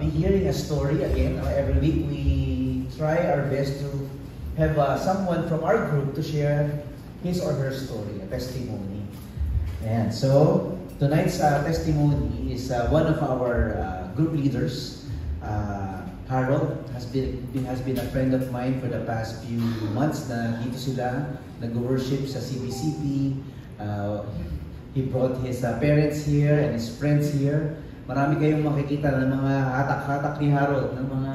Be hearing a story again. Every week we try our best to have someone from our group to share his or her story, a testimony. And so tonight's testimony is one of our group leaders. Harold has been a friend of mine for the past few months. Na dito sila nag-worship sa CBCP. He brought his parents here and his friends here. Marami kayong makikita ng mga hatak-hatak ni Harold, ng mga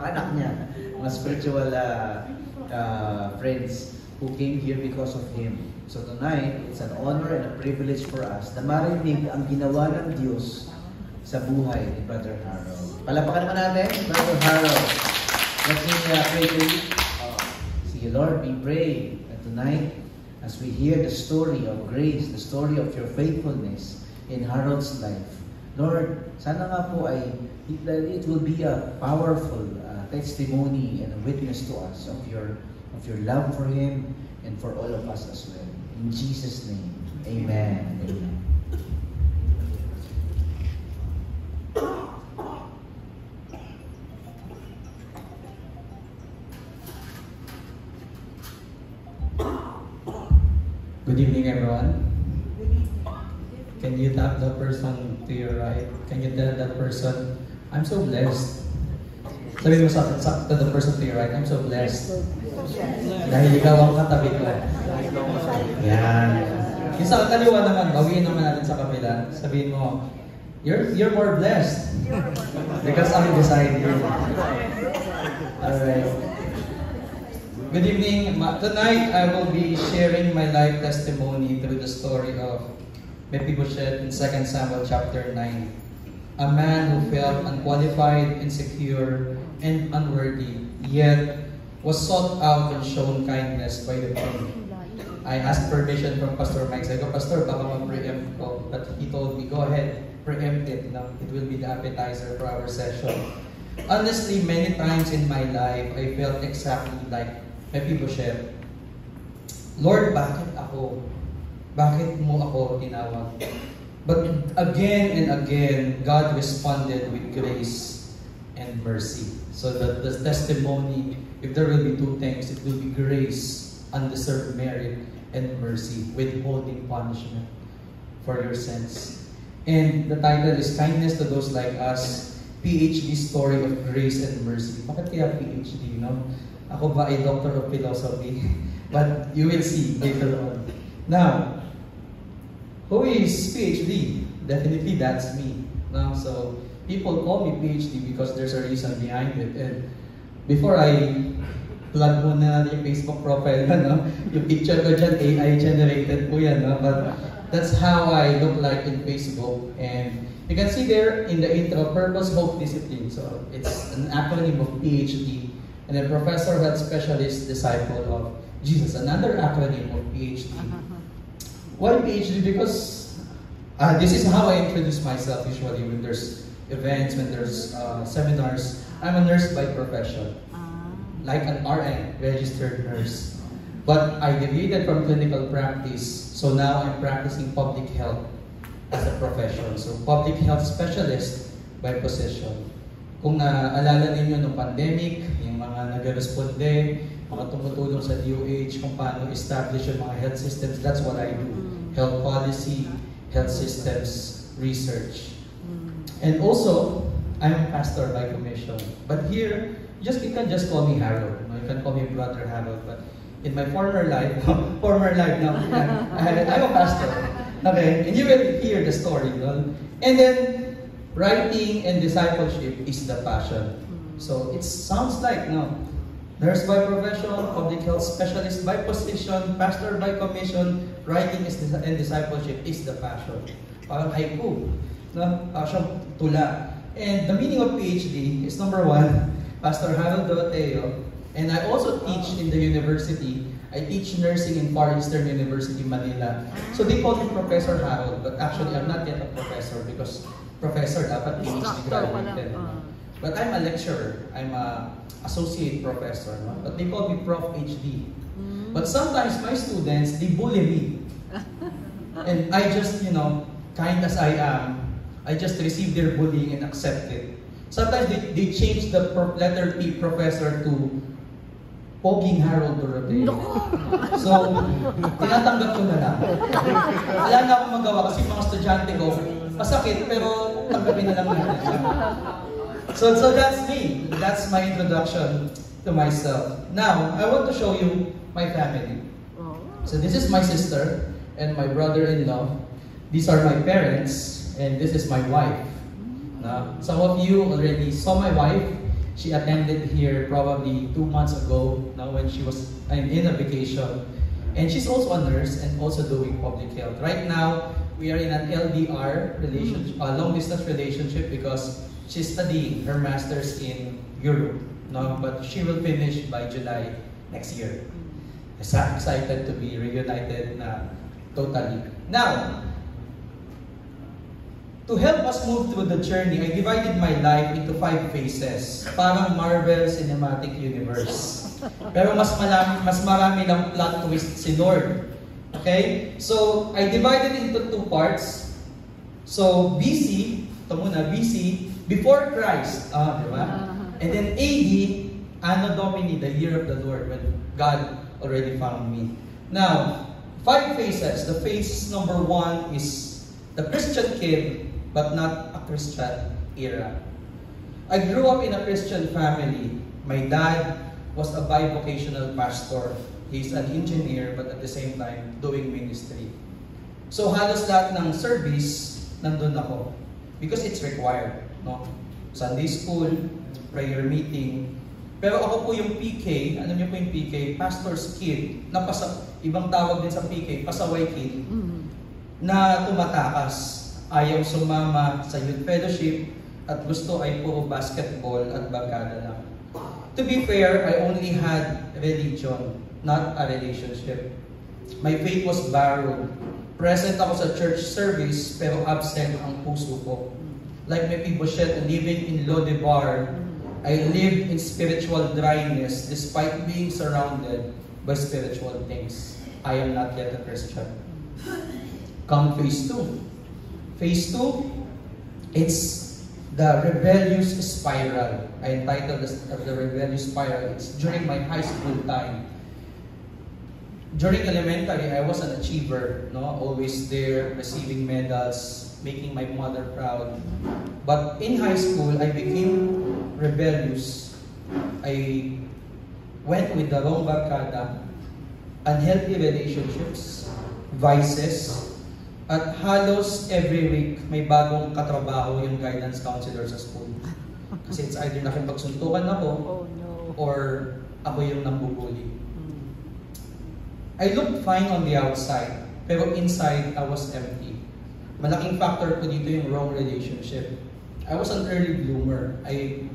anak niya, mga spiritual friends who came here because of him. So tonight, it's an honor and a privilege for us na marinig ang ginawa ng Diyos sa buhay ni Brother Harold. Palapakan naman natin, Brother Harold. Let me pray to you. Sige Lord, we pray that tonight, as we hear the story of grace, the story of your faithfulness in Harold's life, Lord, sana nga po ay it will be a powerful testimony and a witness to us of your love for him and for all of us as well. In Jesus' name, Amen. Amen. Good evening, everyone. Can you tap the person to your right? Can you tell that person, I'm so blessed? Sabi mo sa to the person to your right, I'm so blessed. Dahil ikaw ang katabi ko. Yan. Yung sa kaliwa naman, bawiin naman natin sa kabila. Sabihin mo, you're more blessed. Because I'm beside you. Alright. Good evening. Tonight, I will be sharing my life testimony through the story of Mephibosheth in 2 Samuel chapter 9. A man who felt unqualified, insecure, and unworthy, yet was sought out and shown kindness by the king. I asked permission from Pastor Mike. I go, Pastor, baka mag-preempt ko. But he told me, go ahead, preempt it. Now, it will be the appetizer for our session. Honestly, many times in my life, I felt exactly like Mephibosheth. Lord, bakit ako? Bakit mo ako tinawag? But again and again, God responded with grace and mercy. So that the testimony, if there will be two things, it will be grace, undeserved merit, and mercy, withholding punishment for your sins. And the title is Kindness to Those Like Us, PhD Story of Grace and Mercy. Bakit kaya PhD, no? Ako ba ay Doctor of Philosophy? But you will see later on. Now, who is PhD? Definitely that's me. No? So, people call me PhD because there's a reason behind it. And before I plug muna yung Facebook profile, no? Yung picture ko dyan, AI generated po yan. No? But that's how I look like in Facebook. And you can see there in the intro, Purpose, Hope, Discipline. So, it's an acronym of PhD. And then Professor, Health Specialist, Disciple of Jesus. Another acronym of PhD. Why PhD? Because this is how I introduce myself usually when there's events, when there's seminars. I'm a nurse by profession, like an RN, registered nurse. But I deviated from clinical practice, so now I'm practicing public health as a profession. So public health specialist by position. Kung naalala ninyo nung pandemic, yung mga nag-responde, mga tumutulong sa DOH kung paano establish yung mga health systems, that's what I do. Health policy, health systems, research. And also, I'm a pastor by commission. But here, you can just call me Harold. You can call me Brother Harold. But in my former life, I'm a pastor. Okay, and you will hear the story. No? And then, writing and discipleship is the passion. So it sounds like, no, nurse by profession, public health specialist by position, pastor by commission, writing and discipleship is the passion. Parang haiku, no? Passion, tula. And the meaning of PhD is number one, Pastor Harold Doroteo, and I also teach in the university. I teach nursing in Far Eastern University, Manila. So they call me Professor Harold, but actually I'm not yet a professor because professor dapat PhD graduate. But I'm a lecturer. I'm a associate professor. No? But they call me Prof. HD. But sometimes my students, they bully me. And I just, kind as I am, I just receive their bullying and accept it. Sometimes they change the letter P, professor, to Poging Harold Doroteo. So, tinatanggap ko na lang. Wala na akong magawa kasi mga estudyante ko, masakit, pero tanggapin na lang natin. So that's me. That's my introduction to myself. Now, I want to show you my family. So this is my sister and my brother-in-law. These are my parents, and this is my wife. Some of you already saw my wife. She attended here probably 2 months ago, now when she was in a vacation. And she's also a nurse and also doing public health. Right now, we are in an LDR relationship, long-distance relationship, because she's studying her master's in Europe. But she will finish by July next year. So excited to be reunited totally. Now, to help us move through the journey, I divided my life into 5 phases. Parang Marvel Cinematic Universe. Pero mas marami lang plot twist si Lord. Okay? So, I divided into 2 parts. So, BC, ito muna, BC, before Christ. Diba? And then AD, Anno Domini, the year of the Lord, when God already found me. Now, 5 phases. The phase number 1 is the Christian kid, but not a Christian era. I grew up in a Christian family. My dad was a bivocational pastor. He's an engineer, but at the same time, doing ministry. So halos lahat ng service, nandun ako. Because it's required. Sunday school, prayer meeting. Pero ako po yung PK, alam niyo po yung PK, pastor's kid, ibang tawag din sa PK, pasaway kid, na tumatakas. Ayaw sumama sa youth fellowship at gusto ay puro basketball at barkada lang. To be fair, I only had religion, not a relationship. My faith was borrowed. Present ako sa church service, pero absent ang puso ko. Like Mephibosheth living in Lodebar, I lived in spiritual dryness despite being surrounded by spiritual things. I am not yet a Christian. Come phase 2. Phase 2, it's the rebellious spiral. I entitled the rebellious spiral. It's during my high school time. During elementary, I was an achiever, always there, receiving medals, making my mother proud. But in high school, I became rebellious. I went with the wrong barkada, unhealthy relationships, vices, at halos every week may bagong katrabaho yung guidance counselor sa school. Kasi it's either nakipagsuntukan ako or ako yung nambubuli. I looked fine on the outside, pero inside I was empty. Malaking factor ko dito yung wrong relationship. I was an early bloomer. I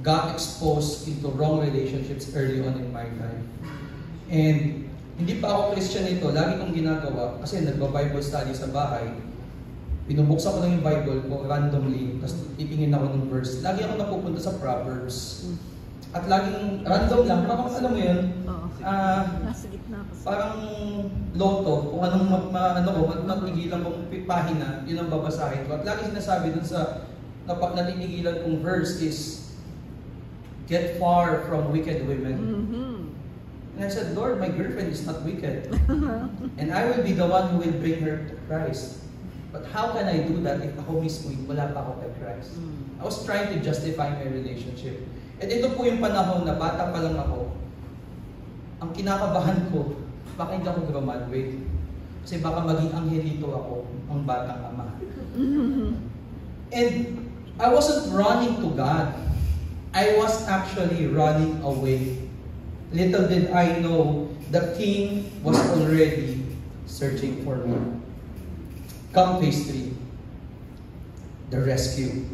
got exposed into wrong relationships early on in my life. And hindi pa ako Christian nito, lagi kong ginagawa kasi nagba-Bible study sa bahay. Binubuksan ko lang yung Bible ko randomly, tapos titingin ako ng verse. Lagi ako napupunta sa Proverbs. At laging random lang, parang alam mo yun, parang loto, kung anong matigilan kong pahina, yun ang babasahin ko. At lagi sinasabi dun sa natitigilan kong verse is, get far from wicked women. And I said, Lord, my girlfriend is not wicked. And I will be the one who will bring her to Christ. But how can I do that if ako mismo wala pa ako kay Christ? I was trying to justify my relationship. And ito po yung panahon na bata pa lang ako. Ang kinakabahan ko, baka hindi ako graduate. Kasi baka maging angelito ako, ang batang ama. And I wasn't running to God. I was actually running away. Little did I know, the King was already searching for me. Come phase 3. The rescue.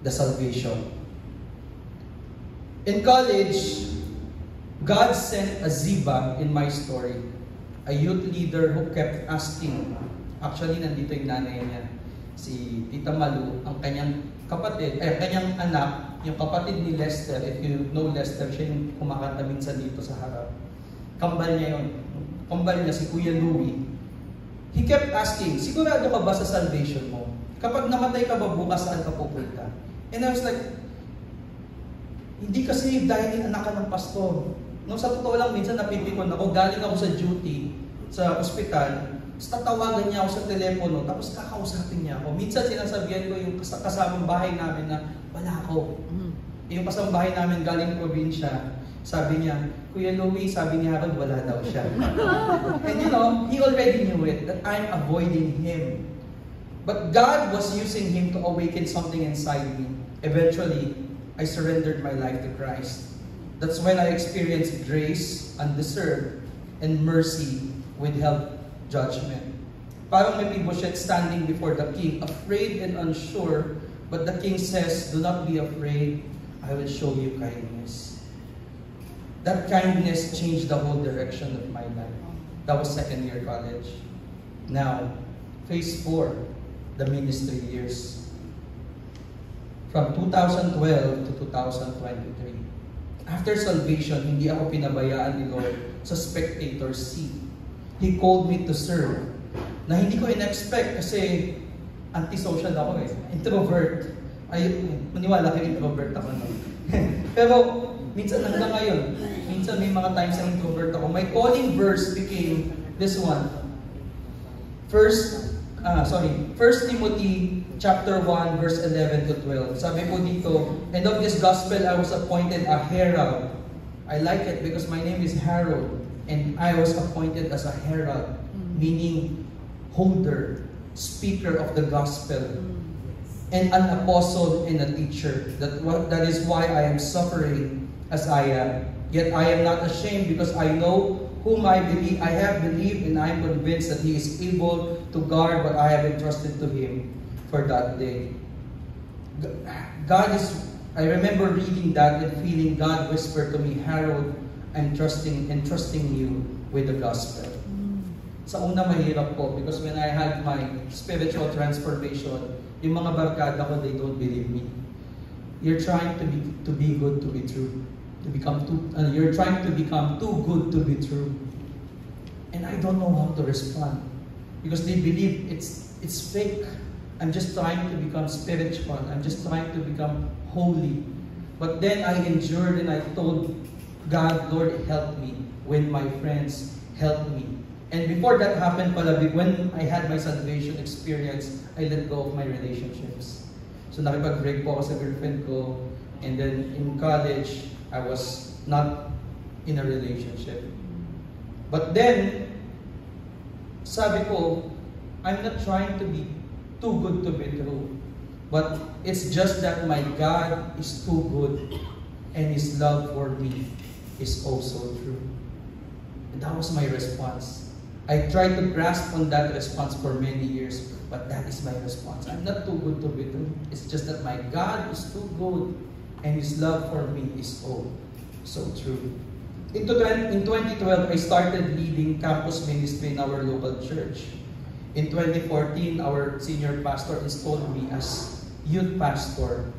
The salvation. In college, God sent a Ziba in my story. A youth leader who kept asking. Actually, nandito yung nanay niya. Si Tita Malu, ang kanyang kapatid, kanyang anak, yung kapatid ni Lester. If you know Lester, siya yung kumakanta minsan dito sa harap. Kambal niya yun. Kambal niya si Kuya Louie. He kept asking, sigurado ka ba sa salvation mo? Kapag namatay ka ba bukas, saan ka pupunta? And I was like, hindi kasi dahil anak ka ng pastor. No, sa totoo lang, minsan napipikon ako, galing ako sa duty, sa ospital, tatawagan niya ako sa telepono, tapos kakausapin niya ako. Minsan sinasabihan ko yung kasamang bahay namin na wala ako. Yung kasamang bahay namin galing probinsya, sabi niya, Kuya Louie, sabi ni Harold, wala daw siya. And you know, he already knew it, that I'm avoiding him. But God was using him to awaken something inside me. Eventually, I surrendered my life to Christ. That's when I experienced grace undeserved and mercy withheld judgment. Parang Mephibosheth standing before the king, afraid and unsure, but the king says, do not be afraid, I will show you kindness. That kindness changed the whole direction of my life. That was second year college. Now, phase 4, the ministry years. From 2012 to 2023. After salvation, hindi ako pinabayaan ni Lord sa spectator seat. He called me to serve. Na hindi ko in-expect kasi antisocial ako eh. Introvert. Ay, maniwala kayo introvert ako. No? Pero minsan hanggang ngayon, minsan may mga times na introvert ako. My calling verse became this one. 1 Timothy chapter 1 verse 11 to 12. Sabi po dito, and of this gospel I was appointed a herald. I like it because my name is Harold and I was appointed as a herald, meaning holder, speaker of the gospel, and an apostle and a teacher. That is why I am suffering as I am. Yet I am not ashamed because I know whom I have believed, and I am convinced that He is able to guard what I have entrusted to Him for that day. I remember reading that and feeling God whisper to me, Harold, I'm trusting you with the gospel. Sa una mahirap po because when I had my spiritual transformation, yung mga barkada ko, they don't believe me. You're trying to be good to be true. You're trying to become too good to be true. And I don't know how to respond because they believe it's fake. I'm just trying to become spiritual. I'm just trying to become holy. But then I endured and I told God, Lord, help me. When my friends help me. And before that happened pala, when I had my salvation experience, I let go of my relationships. So nakipag-break po ako sa girlfriend ko. And then in college, I was not in a relationship. But then, sabi ko, I'm not trying to be too good to be true. But it's just that my God is too good and His love for me is also true. And that was my response. I tried to grasp on that response for many years, but that is my response. I'm not too good to be true. It's just that my God is too good and His love for me is so true. In 2012, I started leading campus ministry in our local church. In 2014, our senior pastor installed me as youth pastor,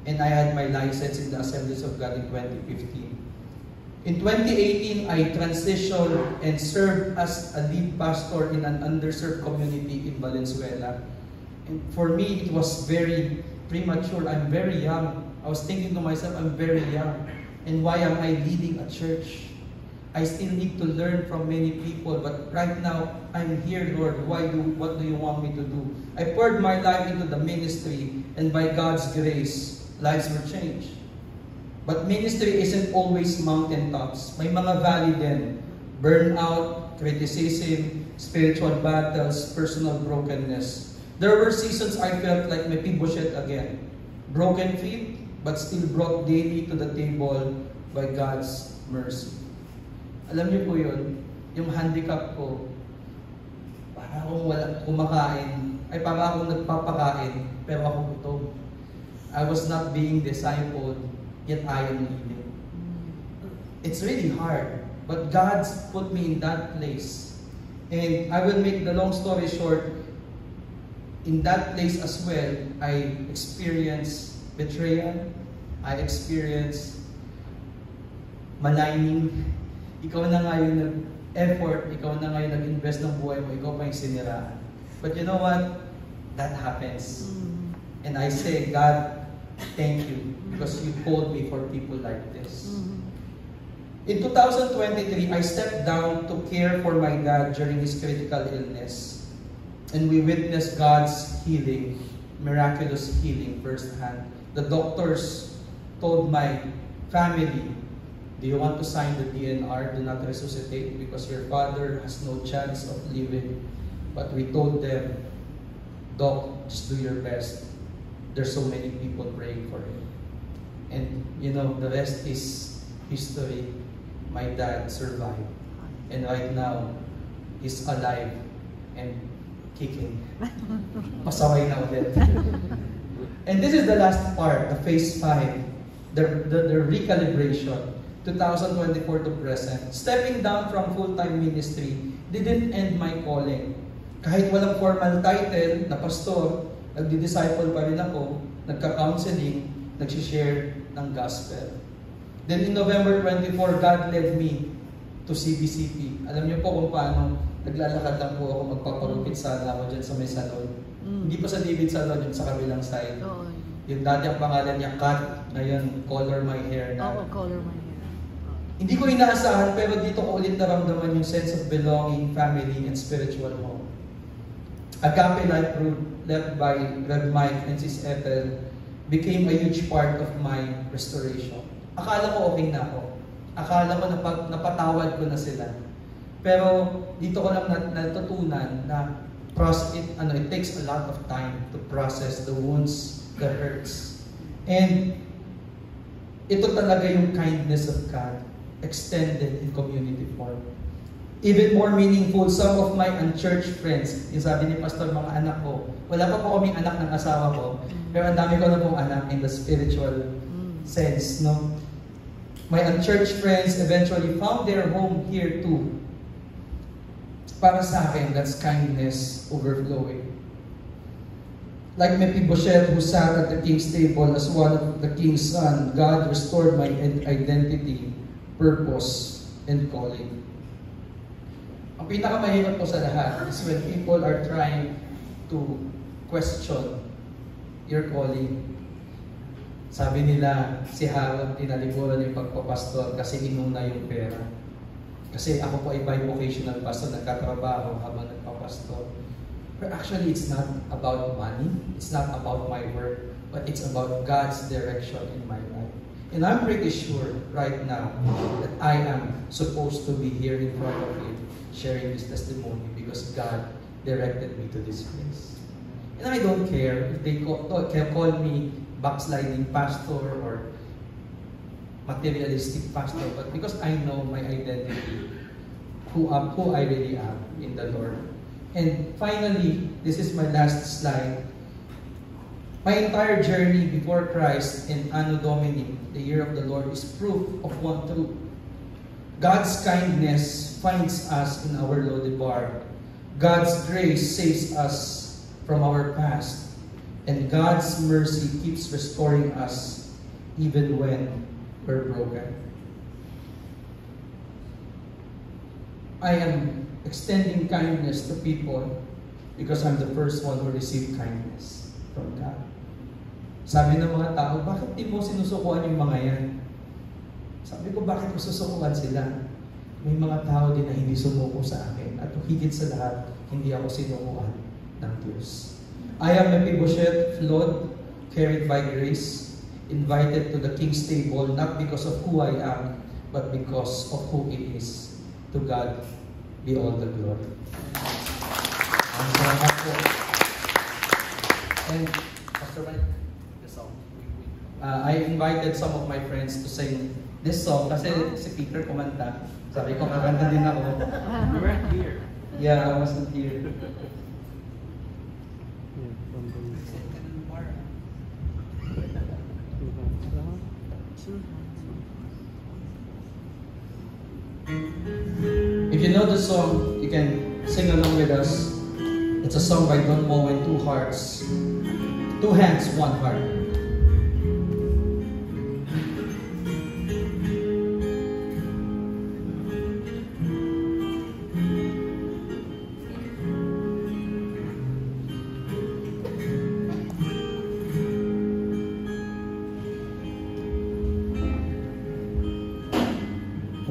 and I had my license in the Assemblies of God in 2015. In 2018, I transitioned and served as a lead pastor in an underserved community in Valenzuela. And for me, it was very premature. I'm very young. I was thinking to myself, I'm very young. And why am I leading a church? I still need to learn from many people, but right now, I'm here, Lord. What do you want me to do? I poured my life into the ministry, and by God's grace, lives were changed. But ministry isn't always mountaintops. May mga valley din. Burnout, criticism, spiritual battles, personal brokenness. There were seasons I felt like Mephibosheth again. Broken feet, but still brought daily to the table by God's mercy. Alam niyo po yun, yung handicap ko, para akong wala kumakain, para akong nagpapakain, pero ako gutom. I was not being discipled, yet I am leading. It's really hard, but God's put me in that place. And I will make the long story short, in that place as well, I experienced betrayal, I experienced maligning. Ikaw na nga yung nag-effort, ikaw na nga yung nag-invest ng buhay mo, ikaw pa yung siniraan. But you know what? That happens. And I say, God, thank you because you called me for people like this. In 2023, I stepped down to care for my dad during his critical illness. And we witnessed God's healing, miraculous healing firsthand. The doctors told my family, do you want to sign the DNR? Do not resuscitate because your father has no chance of living. But we told them, Doc, just do your best. There's so many people praying for him. And you know, the rest is history. My dad survived. And right now, he's alive and kicking. Pasaway na ulit. And this is the last part, the phase 5, the recalibration, 2024 to present. Stepping down from full-time ministry didn't end my calling. Kahit walang formal title na pastor, nagdi-disciple pa rin ako, nagka-counseling, nagsishare ng gospel. Then in November 24, God led me to CBCP. Alam niyo po kung paano naglalakad lang po ako, magpaparupit sana ako dyan sa may salon. Hindi pa sa David Salon, yung sa kabilang side. Yung dati ang pangalan niya Kat, ngayon Color My Hair na. Color My Hair. Hindi ko inaasahan pero dito ko ulit naramdaman yung sense of belonging, family, and spiritual home. Agape Life Group led by Rev Mike and Sis Ethel became a huge part of my restoration. Akala ko okay na ako. Akala ko napatawad ko na sila. Pero dito ko lang natutunan na it takes a lot of time to process the wounds, the hurts. And ito talaga yung kindness of God extended in community form. Even more meaningful, some of my unchurched friends, yung sabi ni Pastor, mga anak ko, wala pa po kaming anak ng asawa ko, pero ang dami ko na pong anak in the spiritual sense, no? My unchurched friends eventually found their home here too. Para sa akin, that's kindness overflowing. Like Mephibosheth who sat at the king's table as one of the king's son, God restored my identity, purpose, and calling. Ang pinakamahirap po sa lahat is when people are trying to question your calling. Sabi nila, si Harold tinalikuran yung pagpapastor kasi inuna yung pera. Kasi ako po ay bivocational pastor, nagkatrabaho habang nagpapastor. But actually, it's not about money, it's not about my work, but it's about God's direction in my life. And I'm pretty sure right now that I am supposed to be here in front of you, sharing this testimony because God directed me to this place. And I don't care if they call me backsliding pastor or materialistic pastor, but because I know my identity, who I really am in the Lord. And finally, this is my last slide. My entire journey before Christ in Anno Domini, the year of the Lord, is proof of one truth. God's kindness finds us in our Lodebar. God's grace saves us from our past. And God's mercy keeps restoring us even when we're broken. I am extending kindness to people because I'm the first one who received kindness from God. Sabi ng mga tao, bakit di mo sinusukuan yung mga yan? Sabi ko, bakit ko susukuan sila? May mga tao din na hindi sumuko sa akin. At higit sa lahat, hindi ako sinukuan ng Diyos. I am Mephibosheth, flawed, carried by grace, invited to the king's table, not because of who I am, but because of who He is. To God be all the glory. Salamat po. And Pastor Mike, the song. I invited some of my friends to sing this song kasi si Peter kumanta. Sabi ko, kakanta din ako. You weren't here. Yeah, I wasn't here. If you know the song, you can sing along with us. It's a song by Don Moen, Two Hearts. Two hands, one heart.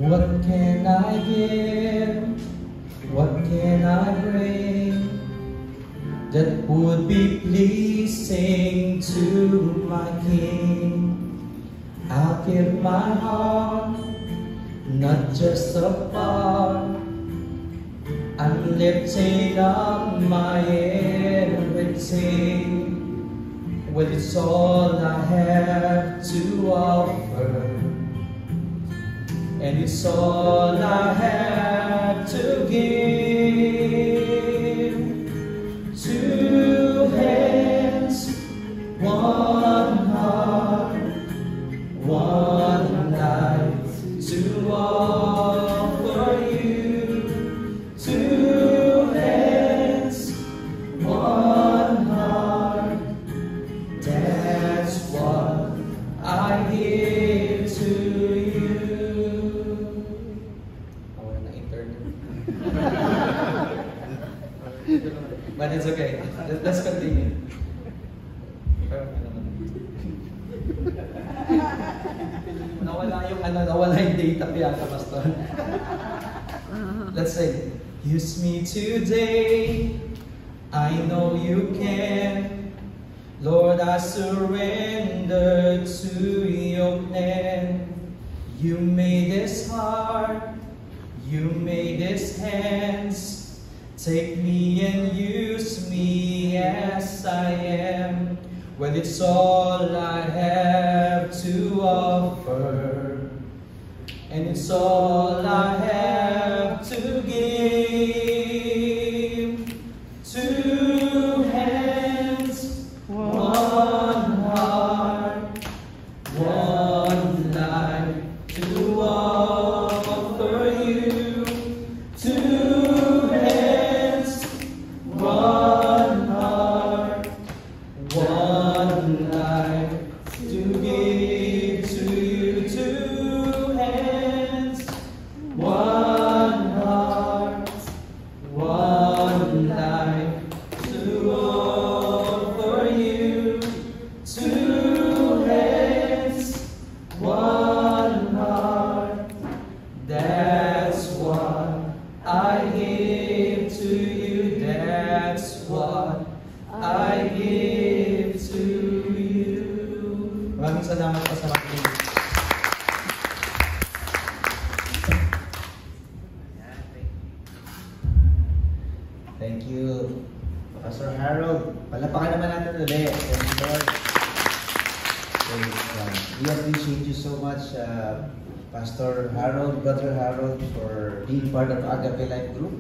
What can I give? What can I bring that would be pleasing to my King? I'll give my heart, not just a part. I'm lifting up my everything. Well, it's all I have to offer, and it's all I have to give. Two hands, one heart, one life to offer you. Two hands, one heart, that's what I give to you. Oh, na-internet. But it's okay. Let's continue. Nawala yung data kaya ka, Pastor. Let's say, use me today. I know you can. Lord, I surrender to your plan. You made this heart, you made this hands. Take me and use me as I am. Well, it's all I have to offer, and it's all I have to give. Two hands, one heart, one life to offer you. Two hands, one heart, one life to give to you. Two hands, one heart, one life to offer you. Two hands, one heart, that's what I give to you. That's what I give to you. Maraming salamat po sa makinig. Thank you, Pastor Harold. Palapakan naman natin ulit. Thank you, Lord. Praise God. We appreciate you so much, Pastor Harold, Brother Harold, for being part of Agape Life Group.